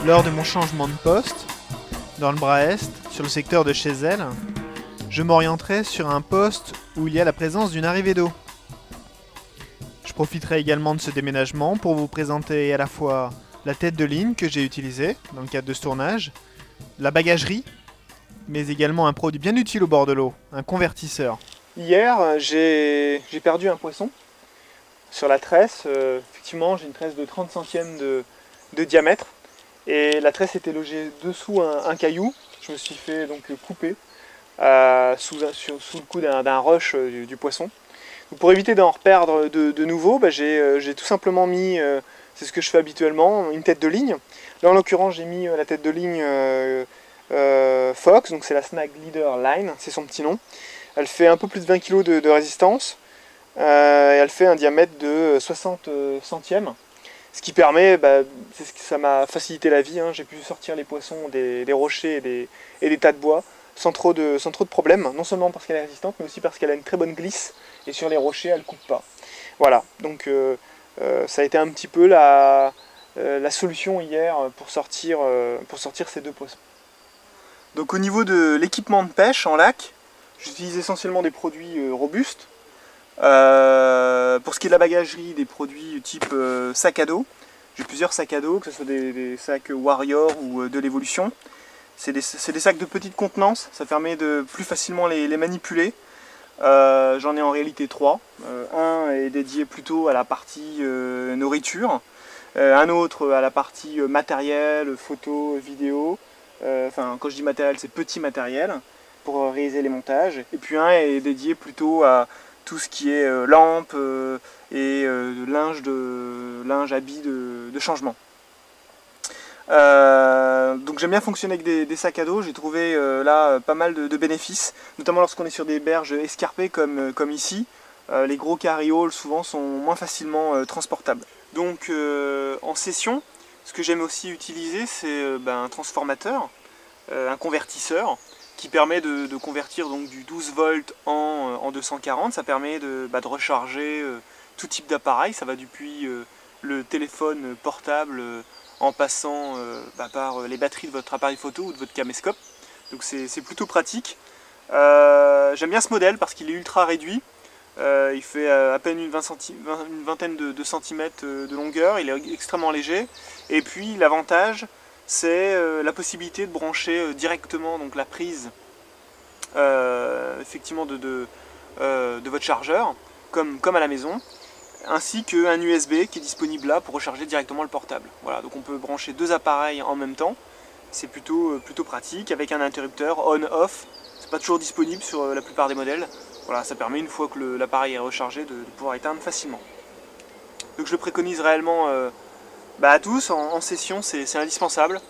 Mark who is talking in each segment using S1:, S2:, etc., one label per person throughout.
S1: Lors de mon changement de poste, dans le bras est, sur le secteur de chez elle, je m'orienterai sur un poste où il y a la présence d'une arrivée d'eau. Je profiterai également de ce déménagement pour vous présenter à la fois la tête de ligne que j'ai utilisée dans le cadre de ce tournage, la bagagerie, mais également un produit bien utile au bord de l'eau, un convertisseur. Hier, j'ai perdu un poisson sur la tresse. Effectivement, j'ai une tresse de 30 centièmes de diamètre et la tresse était logée dessous un caillou. Je me suis fait donc couper sous le coup d'un rush du poisson. Donc, pour éviter d'en reperdre de nouveau, j'ai tout simplement mis, c'est ce que je fais habituellement, une tête de ligne. Là en l'occurrence j'ai mis la tête de ligne Fox, donc c'est la Snag Leader Line, c'est son petit nom. Elle fait un peu plus de 20 kg de résistance et elle fait un diamètre de 60 centièmes. Ce qui permet, ça m'a facilité la vie, hein. J'ai pu sortir les poissons des rochers et des tas de bois sans trop de problèmes, non seulement parce qu'elle est résistante, mais aussi parce qu'elle a une très bonne glisse, et sur les rochers, elle ne coupe pas. Voilà, donc ça a été un petit peu la solution hier pour sortir ces deux poissons. Donc au niveau de l'équipement de pêche en lac, j'utilise essentiellement des produits robustes. Pour ce qui est de la bagagerie, des produits type sac à dos. J'ai plusieurs sacs à dos, que ce soit des sacs Warrior ou de l'évolution. C'est des sacs de petite contenance, ça permet de plus facilement les manipuler. J'en ai en réalité 3. Un est dédié plutôt à la partie nourriture, un autre à la partie matériel, photo, vidéo. Quand je dis matériel, c'est petit matériel pour réaliser les montages. Et puis un est dédié plutôt à tout ce qui est lampe et linge, habits de changement. Donc j'aime bien fonctionner avec des sacs à dos. J'ai trouvé là pas mal de bénéfices, notamment lorsqu'on est sur des berges escarpées comme ici. Les gros carrioles souvent sont moins facilement transportables. Donc en session, ce que j'aime aussi utiliser, c'est un transformateur, un convertisseur, qui permet de convertir donc du 12 volts en 240. Ça permet de recharger tout type d'appareil. Ça va depuis le téléphone portable en passant par les batteries de votre appareil photo ou de votre caméscope. Donc c'est plutôt pratique. J'aime bien ce modèle parce qu'il est ultra réduit. Il fait à peine une vingtaine de centimètres de longueur. Il est extrêmement léger. Et puis l'avantage, c'est la possibilité de brancher directement donc, la prise effectivement de votre chargeur, comme à la maison, ainsi qu'un USB qui est disponible là pour recharger directement le portable. Voilà, donc on peut brancher deux appareils en même temps. C'est plutôt pratique, avec un interrupteur on-off. C'est pas toujours disponible sur la plupart des modèles. Voilà, ça permet une fois que l'appareil est rechargé de pouvoir éteindre facilement. Donc je le préconise réellement à tous, en session c'est indispensable.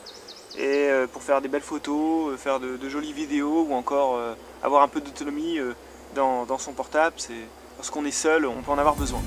S1: Et pour faire des belles photos, faire de jolies vidéos ou encore avoir un peu d'autonomie dans son portable, lorsqu'on est seul, on peut en avoir besoin.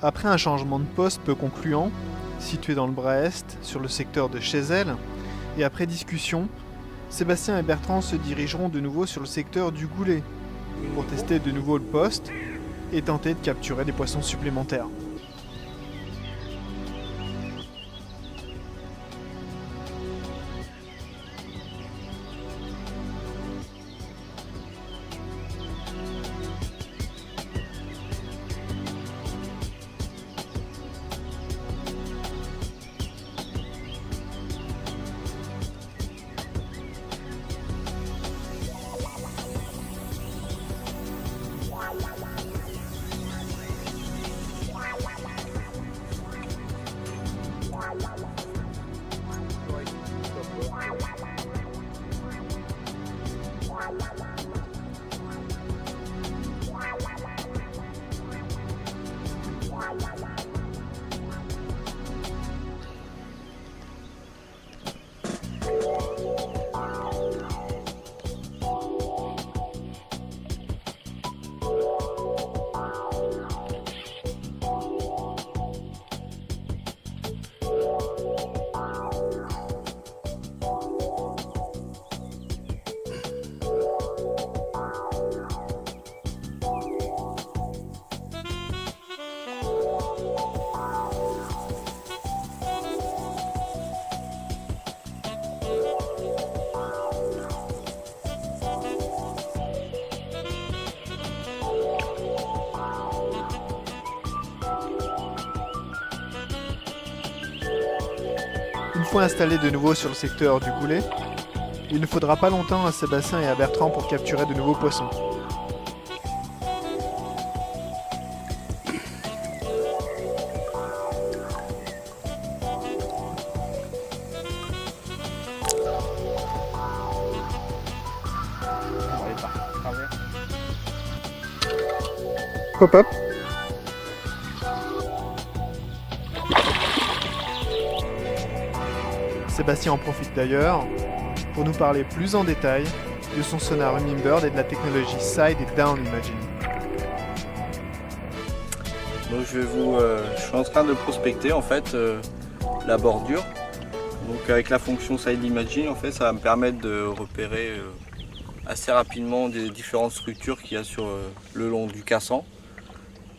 S1: Après un changement de poste peu concluant, situé dans le Bras-Est, sur le secteur de Chézel, et après discussion, Sébastien et Bertrand se dirigeront de nouveau sur le secteur du Goulet, pour tester de nouveau le poste et tenter de capturer des poissons supplémentaires. Une fois installés de nouveau sur le secteur du Goulet, il ne faudra pas longtemps à Sébastien et à Bertrand pour capturer de nouveaux poissons. Hop hop. Sébastien en profite d'ailleurs pour nous parler plus en détail de son sonar Humminbird et de la technologie Side et Down Imaging.
S2: Donc je suis en train de prospecter en fait la bordure. Donc avec la fonction Side Imaging, en fait, ça va me permettre de repérer assez rapidement des différentes structures qu'il y a sur le long du cassant.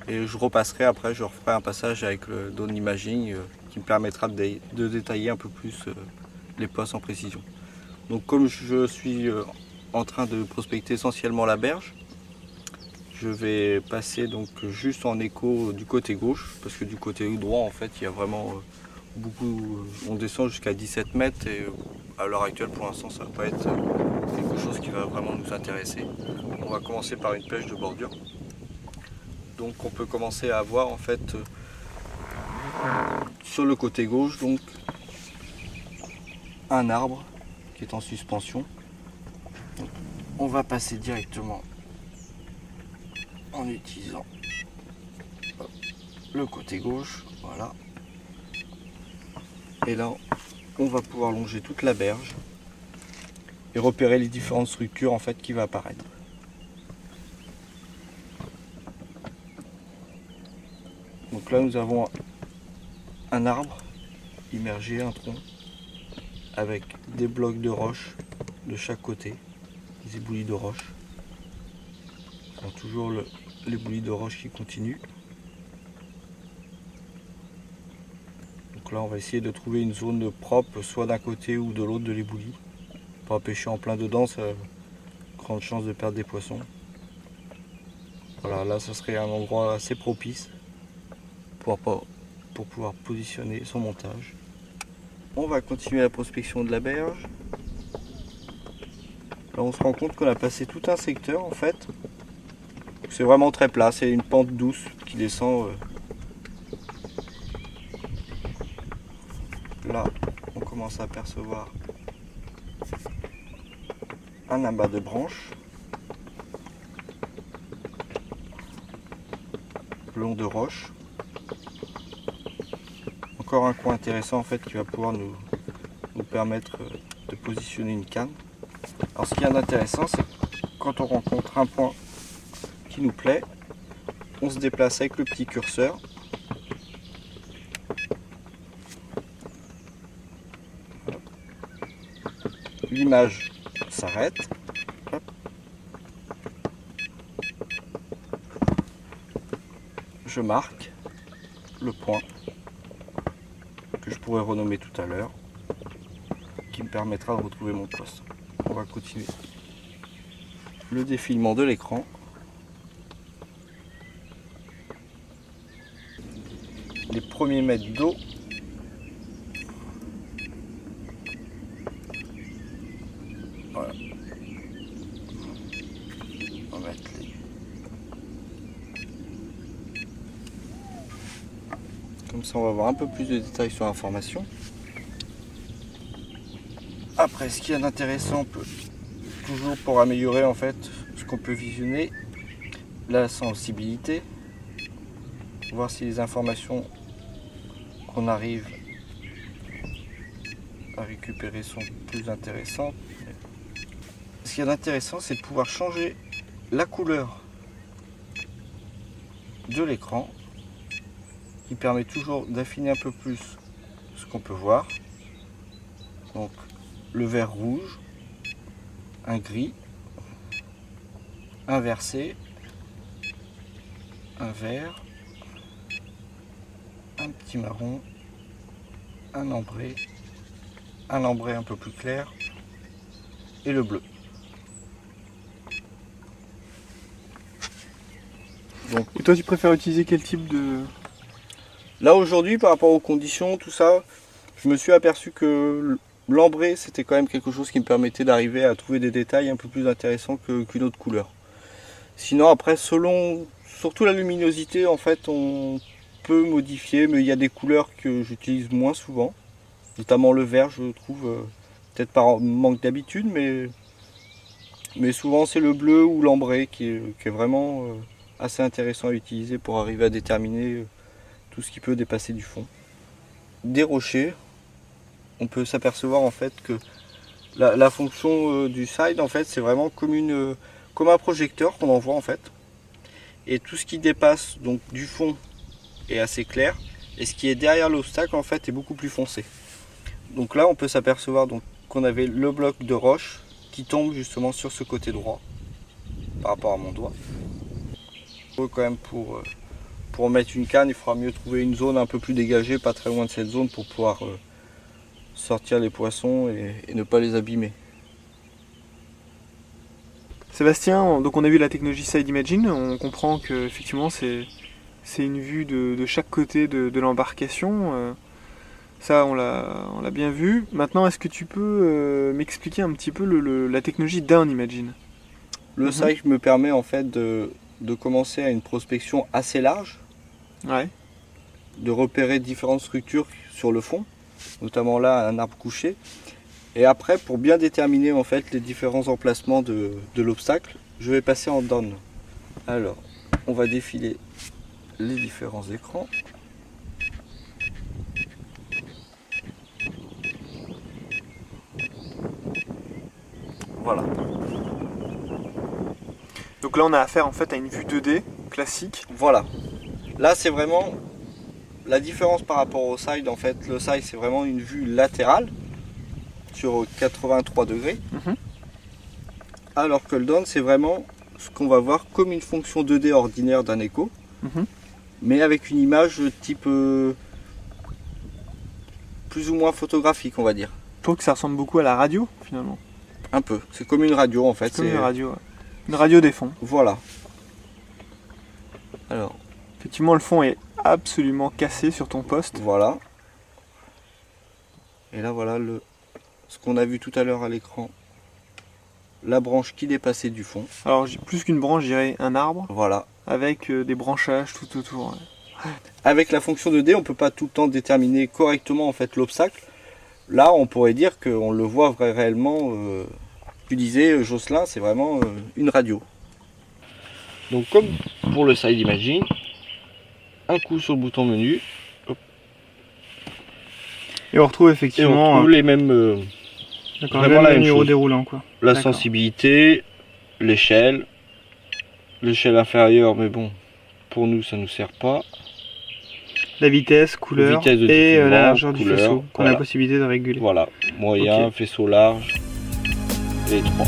S2: Et je repasserai après, je referai un passage avec le Down Imaging qui me permettra de détailler un peu plus les postes en précision. Donc comme je suis en train de prospecter essentiellement la berge, je vais passer donc juste en écho du côté gauche, parce que du côté droit en fait il y a vraiment beaucoup, on descend jusqu'à 17 mètres et à l'heure actuelle pour l'instant ça ne va pas être quelque chose qui va vraiment nous intéresser. On va commencer par une pêche de bordure. Donc on peut commencer à voir en fait sur le côté gauche donc un arbre qui est en suspension. Donc, on va passer directement en utilisant le côté gauche, voilà. Et là on va pouvoir longer toute la berge et repérer les différentes structures en fait qui vont apparaître. Donc là nous avons un arbre immergé, un tronc, avec des blocs de roche de chaque côté, des éboulis de roche. Alors, toujours l'éboulis de roche qui continue. Donc là on va essayer de trouver une zone propre, soit d'un côté ou de l'autre de l'éboulis. Pour pêcher en plein dedans, ça a grande chance de perdre des poissons. Voilà, là ça serait un endroit assez propice pour pouvoir positionner son montage. On va continuer la prospection de la berge. Là on se rend compte qu'on a passé tout un secteur en fait. C'est vraiment très plat, c'est une pente douce qui descend. Là on commence à apercevoir un amas de branches le long de roches. Encore un coin intéressant en fait qui va pouvoir nous permettre de positionner une canne. Alors ce qui est intéressant, c'est quand on rencontre un point qui nous plaît, on se déplace avec le petit curseur l'image s'arrête. Je marque le point que je pourrais renommer tout à l'heure, qui me permettra de retrouver mon poste. On va continuer le défilement de l'écran. Les premiers mètres d'eau. Voilà. On va mettre les... Comme ça, on va avoir un peu plus de détails sur l'information. Après, ce qu'il y a d'intéressant, on peut toujours pour améliorer en fait ce qu'on peut visionner, la sensibilité, voir si les informations qu'on arrive à récupérer sont plus intéressantes. Ce qu'il y a d'intéressant, c'est de pouvoir changer la couleur de l'écran, qui permet toujours d'affiner un peu plus ce qu'on peut voir. Donc le vert rouge, un gris, inversé, un vert, un petit marron, un ambré un peu plus clair et le bleu.
S1: Donc, et toi tu préfères utiliser quel type de...
S2: Là aujourd'hui par rapport aux conditions, tout ça, je me suis aperçu que l'ambré c'était quand même quelque chose qui me permettait d'arriver à trouver des détails un peu plus intéressants qu'une autre couleur. Sinon après selon, surtout la luminosité en fait on peut modifier, mais il y a des couleurs que j'utilise moins souvent. Notamment le vert je trouve, peut-être par manque d'habitude, mais souvent c'est le bleu ou l'ambré qui est vraiment assez intéressant à utiliser pour arriver à déterminer tout ce qui peut dépasser du fond. Des rochers, on peut s'apercevoir en fait que la fonction du side en fait c'est vraiment comme un projecteur qu'on envoie en fait. Et tout ce qui dépasse donc du fond est assez clair et ce qui est derrière l'obstacle en fait est beaucoup plus foncé. Donc là on peut s'apercevoir donc qu'on avait le bloc de roche qui tombe justement sur ce côté droit par rapport à mon doigt. Quand même pour mettre une canne, il faudra mieux trouver une zone un peu plus dégagée, pas très loin de cette zone pour pouvoir sortir les poissons et ne pas les abîmer.
S1: Sébastien, donc on a vu la technologie Side Imagine, on comprend que effectivement c'est une vue de chaque côté de l'embarcation. Ça on l'a bien vu. Maintenant est-ce que tu peux m'expliquer un petit peu la technologie Down Imagine?
S2: Le side me permet en fait de commencer à une prospection assez large,
S1: ouais.
S2: De repérer différentes structures sur le fond, notamment là un arbre couché. Et après, pour bien déterminer en fait les différents emplacements de l'obstacle, je vais passer en down. Alors, on va défiler les différents écrans. Voilà.
S1: Donc là, on a affaire en fait à une vue 2D classique.
S2: Voilà. Là, c'est vraiment la différence par rapport au side. En fait, le side, c'est vraiment une vue latérale sur 83 degrés. Alors que le down, c'est vraiment ce qu'on va voir comme une fonction 2D ordinaire d'un écho, mais avec une image type plus ou moins photographique, on va dire.
S1: Je trouve que ça ressemble beaucoup à la radio finalement.
S2: Un peu. C'est comme une radio en fait.
S1: C'est comme une radio. Ouais. Une radio des fonds.
S2: Voilà. Alors.
S1: Effectivement, le fond est absolument cassé sur ton poste.
S2: Voilà. Et là, voilà ce qu'on a vu tout à l'heure à l'écran. La branche qui dépassait du fond.
S1: Alors, plus qu'une branche, je dirais un arbre.
S2: Voilà.
S1: Avec des branchages tout autour. Ouais.
S2: Avec la fonction 2D, on ne peut pas tout le temps déterminer correctement en fait l'obstacle. Là, on pourrait dire qu'on le voit réellement. Tu disais, Jocelyn, c'est vraiment une radio. Donc, comme pour le Side Imagine, un coup sur le bouton menu. Hop.
S1: Et on retrouve effectivement.
S2: Et on retrouve les mêmes.
S1: D'accord, vraiment la même numéro déroulant quoi.
S2: La sensibilité, l'échelle inférieure, mais bon, pour nous ça nous sert pas.
S1: La vitesse, couleur
S2: vitesse de
S1: et la
S2: défilement,
S1: largeur du faisceau qu'on a la possibilité de réguler.
S2: Voilà, moyen, faisceau large. et 3.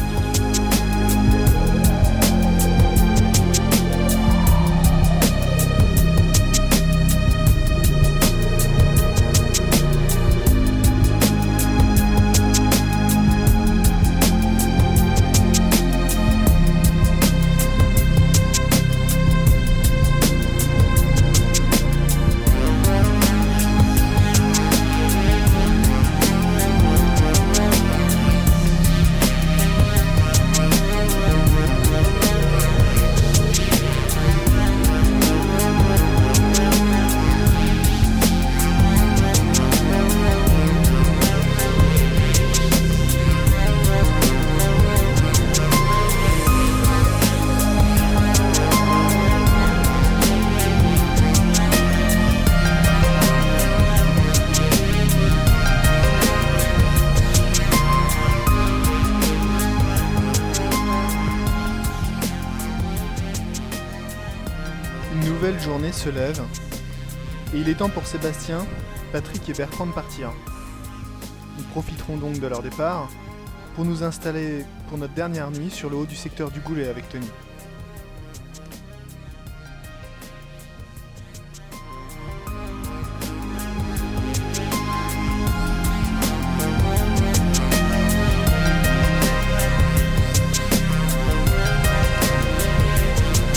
S1: Une nouvelle journée se lève, et il est temps pour Sébastien, Patrick et Bertrand de partir. Nous profiterons donc de leur départ pour nous installer pour notre dernière nuit sur le haut du secteur du Goulet avec Tony.